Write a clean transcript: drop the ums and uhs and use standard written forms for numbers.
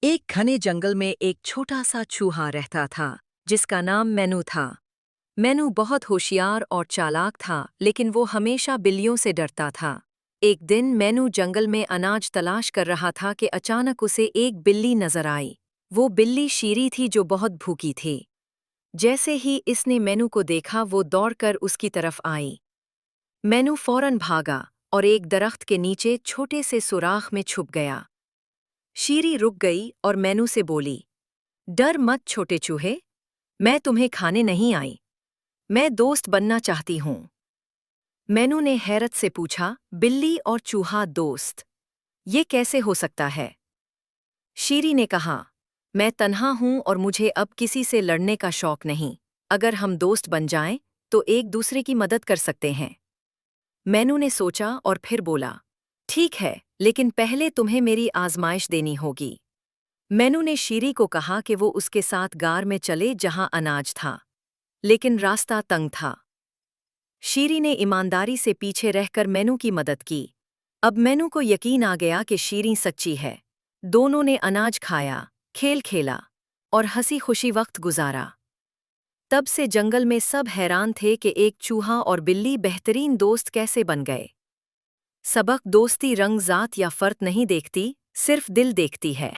एक घने जंगल में एक छोटा सा चूहा रहता था जिसका नाम मैनू था। मैनू बहुत होशियार और चालाक था, लेकिन वो हमेशा बिल्लियों से डरता था। एक दिन मैनू जंगल में अनाज तलाश कर रहा था कि अचानक उसे एक बिल्ली नजर आई। वो बिल्ली शीरी थी जो बहुत भूखी थी। जैसे ही इसने मैनू को देखा वो दौड़कर उसकी तरफ आई। मैनू फौरन भागा और एक दरख्त के नीचे छोटे से सुराख में छुप गया। शीरी रुक गई और मैनू से बोली, डर मत छोटे चूहे, मैं तुम्हें खाने नहीं आई, मैं दोस्त बनना चाहती हूँ। मैनू ने हैरत से पूछा, बिल्ली और चूहा दोस्त? ये कैसे हो सकता है? शीरी ने कहा, मैं तन्हा हूँ और मुझे अब किसी से लड़ने का शौक नहीं। अगर हम दोस्त बन जाएं तो एक दूसरे की मदद कर सकते हैं। मैनू ने सोचा और फिर बोला, ठीक है, लेकिन पहले तुम्हें मेरी आजमाइश देनी होगी। मैनू ने शीरी को कहा कि वो उसके साथ गार में चले जहां अनाज था, लेकिन रास्ता तंग था। शीरी ने ईमानदारी से पीछे रहकर मैनू की मदद की। अब मैनू को यकीन आ गया कि शीरी सच्ची है। दोनों ने अनाज खाया, खेल खेला और हंसी खुशी वक्त गुजारा। तब से जंगल में सब हैरान थे कि एक चूहा और बिल्ली बेहतरीन दोस्त कैसे बन गए। सबक: दोस्ती रंग, जात या फर्क नहीं देखती, सिर्फ दिल देखती है।